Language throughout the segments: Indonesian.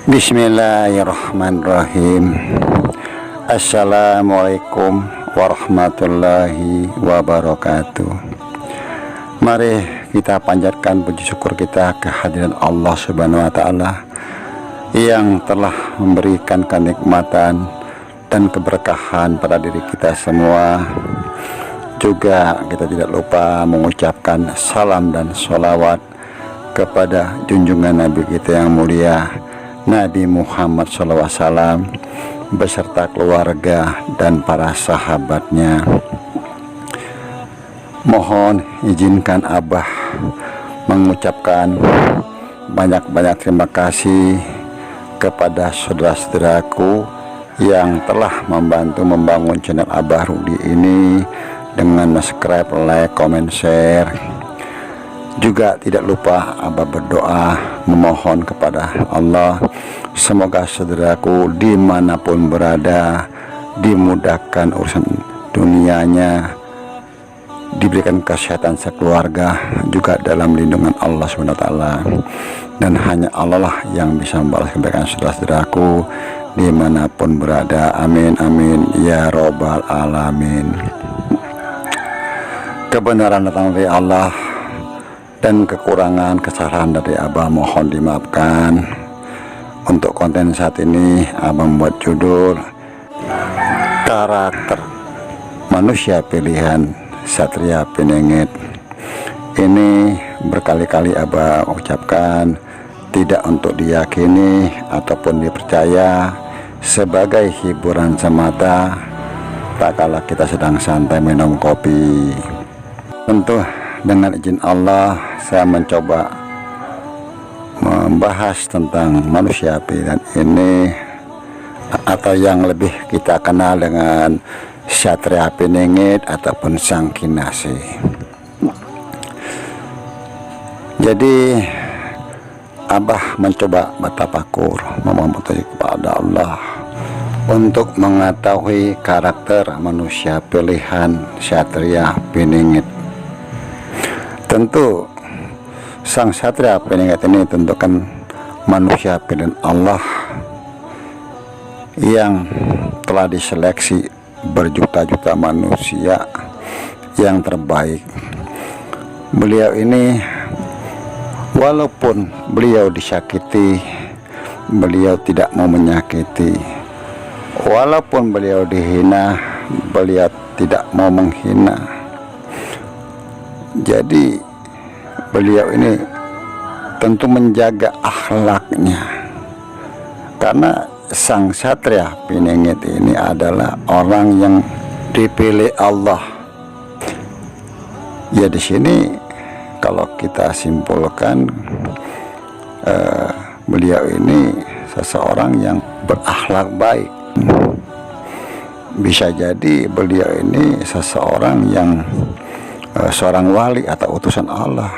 Bismillahirrahmanirrahim. Assalamualaikum warahmatullahi wabarakatuh. Mari kita panjatkan puji syukur kita kehadiran Allah Subhanahu wa Ta'ala yang telah memberikan kenikmatan dan keberkahan pada diri kita semua. Juga kita tidak lupa mengucapkan salam dan sholawat kepada junjungan Nabi kita yang mulia, Nabi Muhammad SAW, beserta keluarga dan para sahabatnya. Mohon izinkan Abah mengucapkan banyak-banyak terima kasih kepada saudara-saudaraku yang telah membantu membangun channel Abah Rudi ini dengan subscribe, like, comment, share. Juga tidak lupa Abah berdoa memohon kepada Allah, semoga saudaraku dimanapun berada dimudahkan urusan dunianya, diberikan kesehatan sekeluarga, juga dalam lindungan Allah SWT. Dan hanya Allah lah yang bisa membalas kebaikan saudara-saudaraku dimanapun berada. Amin amin ya robbal alamin. Kebenaran datang dari Allah dan kekurangan kesalahan dari Abah mohon dimaafkan. Untuk konten saat ini Abah membuat judul karakter manusia pilihan Satria Piningit. Ini berkali-kali Abah ucapkan tidak untuk diyakini ataupun dipercaya, sebagai hiburan semata tak kala kita sedang santai minum kopi. Tentu dengan izin Allah saya mencoba membahas tentang manusia pilihan ini, atau yang lebih kita kenal dengan Satria Piningit ataupun Sang Kinasi. Jadi Abah mencoba bertafakur memohon kepada Allah untuk mengetahui karakter manusia pilihan Satria Piningit. Tentu Sang Satria Piningit ini tentu kan manusia pilihan Allah yang telah diseleksi berjuta-juta manusia yang terbaik. Beliau ini walaupun beliau disakiti, beliau tidak mau menyakiti. Walaupun beliau dihina, beliau tidak mau menghina. Jadi beliau ini tentu menjaga akhlaknya, karena Sang Satria Piningit ini adalah orang yang dipilih Allah. Ya di sini kalau kita simpulkan, beliau ini seseorang yang berakhlak baik. Bisa jadi beliau ini seseorang yang seorang wali atau utusan Allah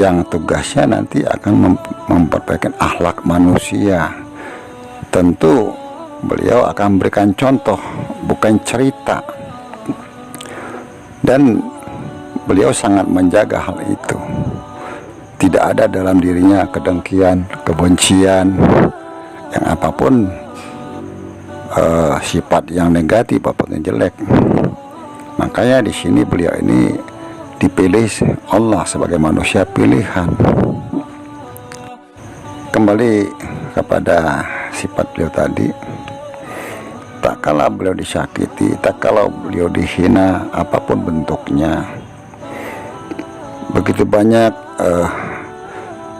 yang tugasnya nanti akan memperbaiki akhlak manusia. Tentu beliau akan memberikan contoh, bukan cerita, dan beliau sangat menjaga hal itu. Tidak ada dalam dirinya kedengkian, kebencian, yang apapun sifat yang negatif apapun yang jelek. Makanya di sini beliau ini dipilih Allah sebagai manusia pilihan. Kembali kepada sifat beliau tadi, tak kala beliau disakiti, tak kala beliau dihina apapun bentuknya. Begitu banyak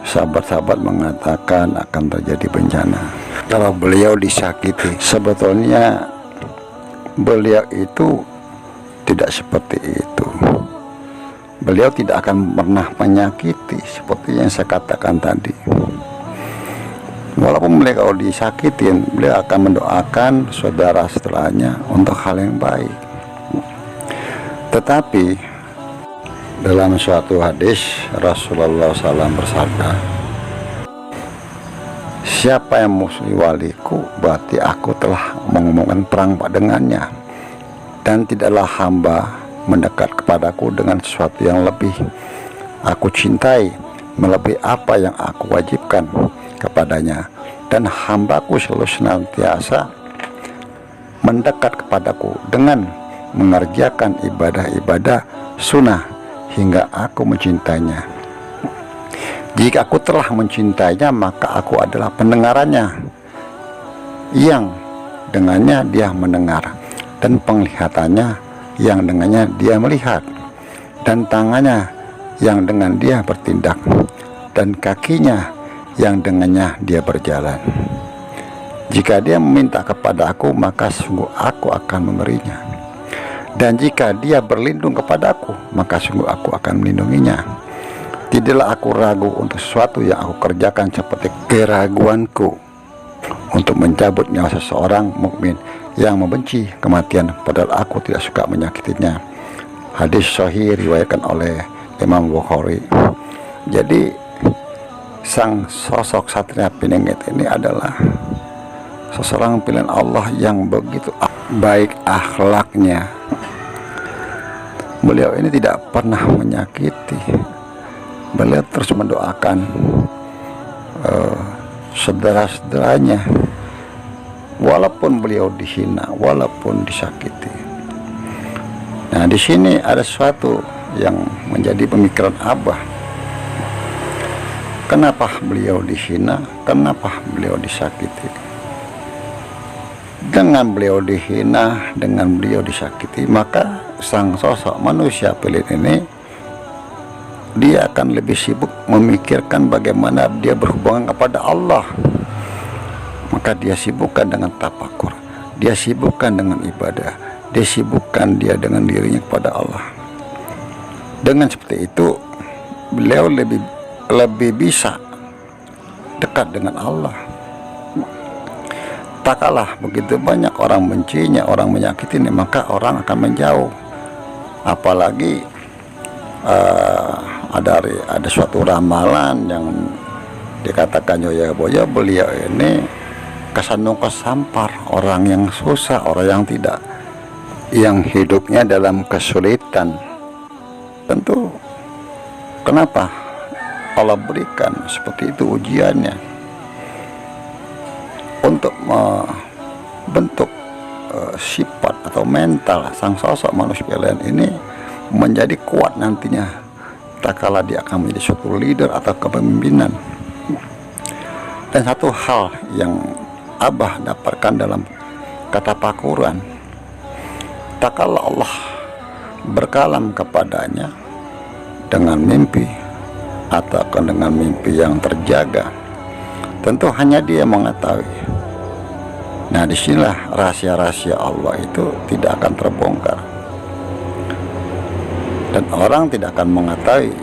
sahabat-sahabat mengatakan akan terjadi bencana kalau beliau disakiti. Sebetulnya beliau itu tidak seperti itu. Beliau tidak akan pernah menyakiti, seperti yang saya katakan tadi. Walaupun beliau kalau disakitin, beliau akan mendoakan saudara setelahnya untuk hal yang baik. Tetapi Dalam suatu hadis Rasulullah SAW bersabda, siapa yang musuhi waliku, berarti aku telah mengumumkan perang dengannya, dan tidaklah hamba mendekat kepadaku dengan sesuatu yang lebih aku cintai melebihi apa yang aku wajibkan kepadanya, dan hambaku selalu senantiasa mendekat kepadaku dengan mengerjakan ibadah-ibadah sunnah hingga aku mencintainya. Jika aku telah mencintainya, maka aku adalah pendengarannya yang dengannya dia mendengar, dan penglihatannya yang dengannya dia melihat, dan tangannya yang dengan dia bertindak, dan kakinya yang dengannya dia berjalan. Jika dia meminta kepada aku, maka sungguh aku akan memberinya, dan jika dia berlindung kepadaku, maka sungguh aku akan melindunginya. Tidaklah aku ragu untuk sesuatu yang aku kerjakan, seperti keraguanku untuk mencabut nyawa seseorang mukmin yang membenci kematian, padahal aku tidak suka menyakitinya. Hadis sahih riwayatkan oleh Imam Bukhari. Jadi sang sosok Satria Piningit ini adalah seseorang pilihan Allah yang begitu baik akhlaknya. Beliau ini tidak pernah menyakiti. Beliau terus mendoakan saudara-saudaranya, walaupun beliau dihina, walaupun disakiti. Nah, di sini ada sesuatu yang menjadi pemikiran Abah. Kenapa beliau dihina? Kenapa beliau disakiti? Dengan beliau dihina, dengan beliau disakiti, maka sang sosok manusia pilihan ini dia akan lebih sibuk memikirkan bagaimana dia berhubungan kepada Allah. Maka dia sibukkan dengan tafakur, dia sibukkan dengan ibadah, dia sibukkan dia dengan dirinya kepada Allah. Dengan seperti itu, beliau lebih bisa dekat dengan Allah. Tak kalah begitu banyak orang bencinya, orang menyakitinya, maka orang akan menjauh. Apalagi ada suatu ramalan yang dikatakan Yoya Boyo, beliau ini kesandung kesampar, orang yang susah, orang yang tidak, yang hidupnya dalam kesulitan. Tentu kenapa Allah berikan seperti itu ujiannya, untuk membentuk sifat atau mental sang sosok manusia pilihan ini menjadi kuat nantinya tak kala dia akan menjadi suatu leader atau kepemimpinan. Dan satu hal yang Abah dapatkan dalam katapakuran, tak kala Allah berkalam kepadanya dengan mimpi atau dengan mimpi yang terjaga, tentu hanya dia mengetahui. Nah, disinilah rahasia-rahasia Allah itu tidak akan terbongkar, dan orang tidak akan mengetahui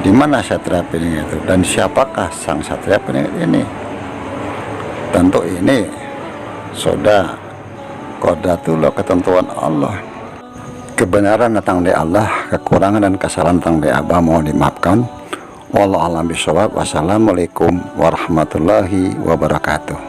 di mana Satria Piningit itu dan siapakah sang Satria Piningit ini. Tentu ini sudah qadratullah, ketentuan Allah. Kebenaran datang dari Allah, kekurangan dan kesalahan datang dari Abah mohon dimaafkan. Wallahu a'lam bishawab. Wassalamualaikum warahmatullahi wabarakatuh.